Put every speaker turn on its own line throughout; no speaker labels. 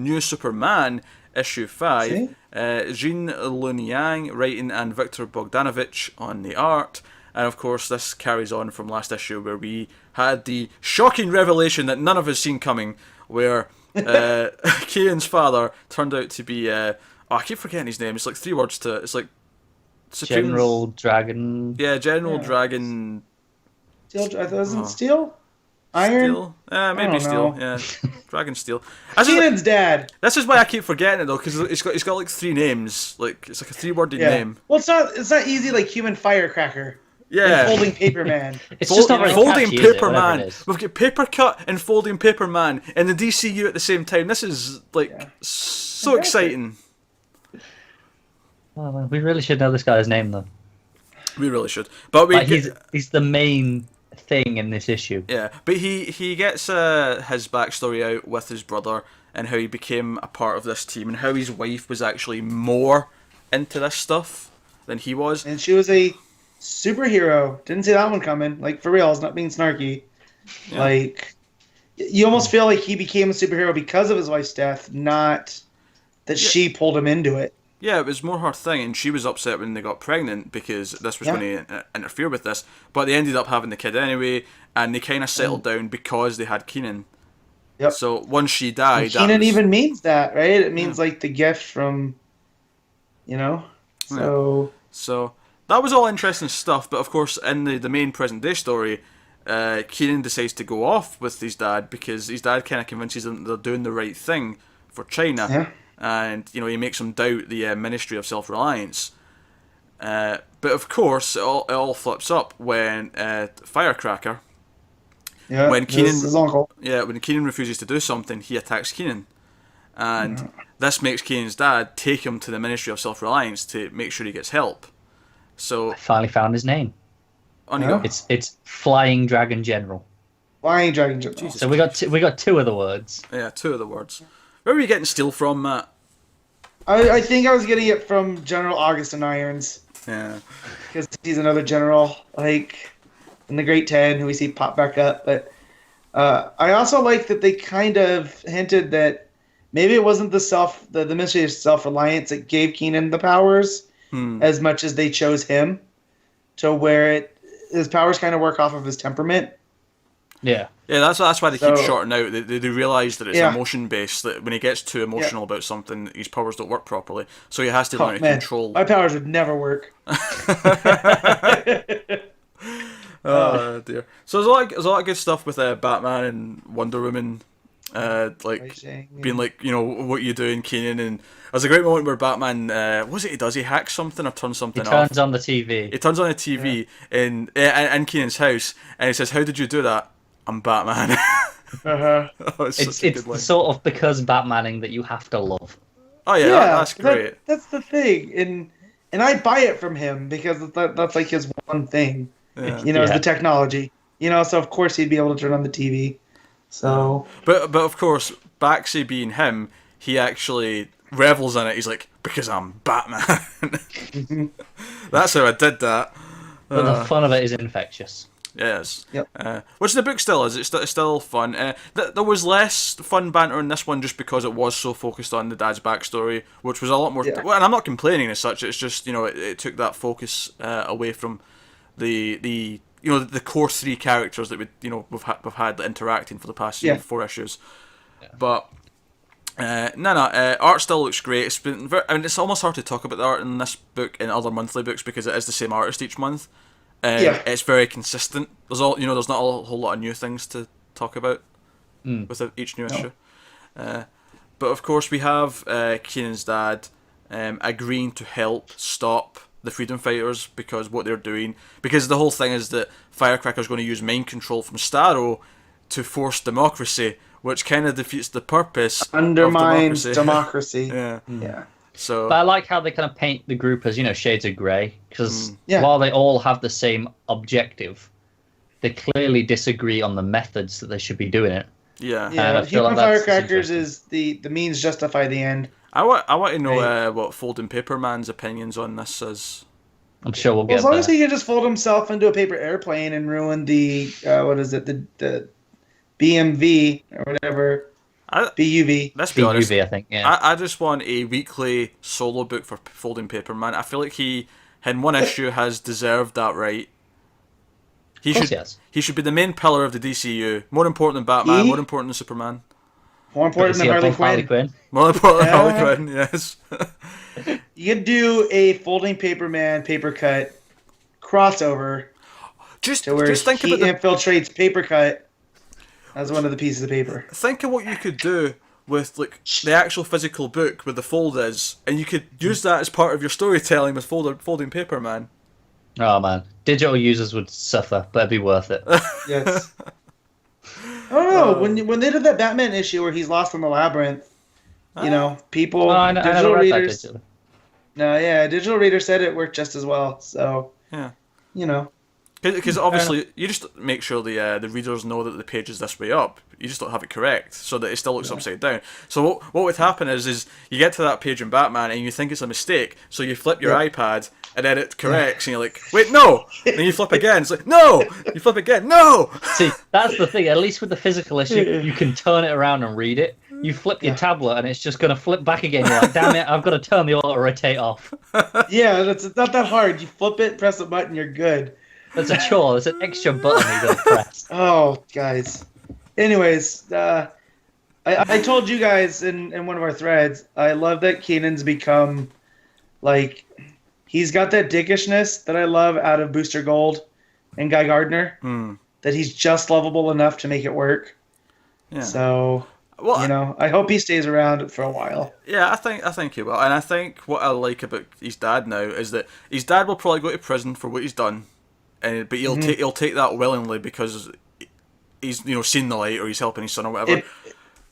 New Superman issue 5.
See?
Jean Luniang writing and Viktor Bogdanovich on the art. And of course, this carries on from last issue where we had the shocking revelation that none of us seen coming, where Kieran's father turned out to be... I keep forgetting his name. It's like 3 words to it. It's like... Supreme...
General Dragon.
Yeah, General Dragon...
Steel, wasn't Steel? Iron?
Steel? Maybe Steel. Yeah, Dragon Steel.
Keenan's dad.
This is why I keep forgetting it though, because it's got like 3 names. Like it's like a 3-worded name.
Well, it's not easy like Human Firecracker.
Yeah.
And Folding Paper Man.
It's just not very
Folding
catchy,
Paper
is it?
Man. We've got Paper Cut and Folding Paper Man in the DCU at the same time. This is like so exciting.
Oh, well, we really should know this guy's name though.
We really should, but
he's the main thing in this issue.
Yeah, but he gets his backstory out with his brother and how he became a part of this team and how his wife was actually more into this stuff than he was.
And she was a superhero. Didn't see that one coming. Like, for real, it's not being snarky. Yeah. Like, you almost feel like he became a superhero because of his wife's death, not that she pulled him into it.
Yeah, it was more her thing, and she was upset when they got pregnant because this was going to interfere with this. But they ended up having the kid anyway, and they kind of settled down because they had Keenan.
Yep.
So once she died...
Keenan even means that, right? It means like the gift from, So...
So that was all interesting stuff, but of course in the main present day story, Keenan decides to go off with his dad because his dad kind of convinces him they're doing the right thing for China.
Yeah.
And, he makes him doubt the Ministry of Self-Reliance. But of course, it all flips up when Firecracker...
Yeah,
when Keenan,
his uncle.
Yeah, when Keenan refuses to do something, he attacks Keenan. And this makes Keenan's dad take him to the Ministry of Self-Reliance to make sure he gets help. So
I finally found his name.
On you go.
It's Flying Dragon General.
Flying Dragon General.
Jesus
so we got 2 of the words.
Yeah, 2 of the words. Where were you getting Steel from, Matt?
I think I was getting it from General Augustin Irons.
Yeah.
Because he's another general, like, in the Great 10, who we see pop back up. But I also like that they kind of hinted that maybe it wasn't the Ministry of Self-Reliance that gave Keenan the powers as much as they chose him, to where his powers kind of work off of his temperament.
Yeah.
Yeah, that's why they keep shorting out. They realise that it's emotion-based, that when he gets too emotional about something, his powers don't work properly. So he has to learn to control.
My powers would never work.
Oh dear. So there's a lot of good stuff with Batman and Wonder Woman, being like, what you doing, Keenan, and there's a great moment where Batman, what is it he does? He hacks something or turns something off.
He turns on the TV.
He turns on the TV in Keenan's house, and he says, "How did you do that?" "I'm Batman."
Uh-huh.
Oh,
it's the sort of because Batmaning that you have to love.
Oh yeah, that's great.
That's the thing, and I buy it from him because that's like his one thing.
Yeah.
Is the technology. So of course he'd be able to turn on the TV. So,
but of course, Baxi being him, he actually revels in it. He's like, because I'm Batman. That's how I did that.
But the fun of it is infectious.
Yes.
Yep.
Which the book still is. It's still fun. There was less fun banter in this one just because it was so focused on the dad's backstory, which was a lot more... Well, and I'm not complaining as such. It's just, it took that focus away from the core 3 characters that we've had interacting for the past 4 issues. Yeah. But art still looks great. It's been it's almost hard to talk about the art in this book in other monthly books because it is the same artist each month. It's very consistent. There's not a whole lot of new things to talk about with each new issue. But of course we have Keenan's dad agreeing to help stop the freedom fighters because what they're doing. Because the whole thing is that Firecracker's going to use mind control from Starro to force democracy, which kind of defeats the purpose.
Undermines democracy.
Yeah. So,
but I like how they kind of paint the group as, shades of grey, because while they all have the same objective, they clearly disagree on the methods that they should be doing it.
Yeah.
Human Firecrackers is the means justify the end.
I want to know what Folding Paper Man's opinions on this is.
I'm sure we'll get
as long as he can just fold himself into a paper airplane and ruin the the BMV or whatever. BUV.
Let's be honest.
BUV, I think. Yeah.
I just want a weekly solo book for Folding Paper Man. I feel like he, in one issue, has deserved that right. He should be the main pillar of the DCU. More important than Batman. More important than Superman.
More important than Harley Quinn.
More important than Harley Quinn. Yes.
You could do a Folding Paper Man paper cut crossover. Just think he infiltrates Paper Cut as one of the pieces of paper.
Think of what you could do with like the actual physical book where the fold is, and you could use that as part of your storytelling with Folding Paper Man.
Oh man, digital users would suffer, but it'd be worth it.
Yes. I don't know, when they did that Batman issue where he's lost in the labyrinth, people, digital readers. Digital readers said it worked just as well. So
because obviously you just make sure the readers know that the page is this way up. You just don't have it correct, so that it still looks upside down. So what would happen is you get to that page in Batman and you think it's a mistake, so you flip your iPad and then it corrects and you're like, wait, no! And you flip again, it's like, no! You flip again, no!
See, that's the thing, at least with the physical issue, you can turn it around and read it. You flip your tablet and it's just going to flip back again. You're like, damn it, I've got to turn the auto-rotate off.
Yeah, it's not that hard. You flip it, press a button, you're good.
There's a chore, there's an extra button you got to press.
Oh, guys. Anyways, I told you guys in one of our threads, I love that Keenan's become, like, he's got that dickishness that I love out of Booster Gold and Guy Gardner. That he's just lovable enough to make it work. Yeah. So, I hope he stays around for a while.
Yeah, I think he will. And I think what I like about his dad now is that his dad will probably go to prison for what he's done, but he'll take that willingly because he's seen the light or he's helping his son or whatever.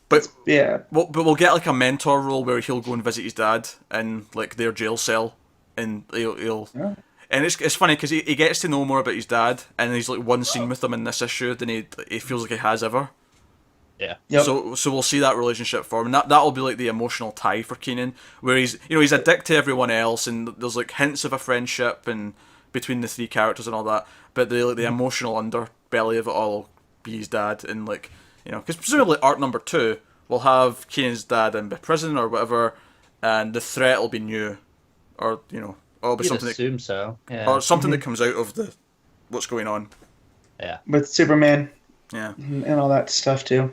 But we'll get like a mentor role where he'll go and visit his dad in like their jail cell, and he'll and it's funny because he gets to know more about his dad, and there's like one scene with him in this issue than he feels like he has ever.
Yeah.
Yep.
So we'll see that relationship form, and that'll be like the emotional tie for Keenan, where he's a dick to everyone else, and there's like hints of a friendship and between the three characters and all that, but the emotional underbelly of it all will be his dad, and like because presumably arc number 2 will have Keenan's dad in prison or whatever, and the threat will be new, or it'll be something.
Assume so. Yeah.
Or something that comes out of what's going on.
Yeah.
With Superman.
Yeah.
And all that stuff too.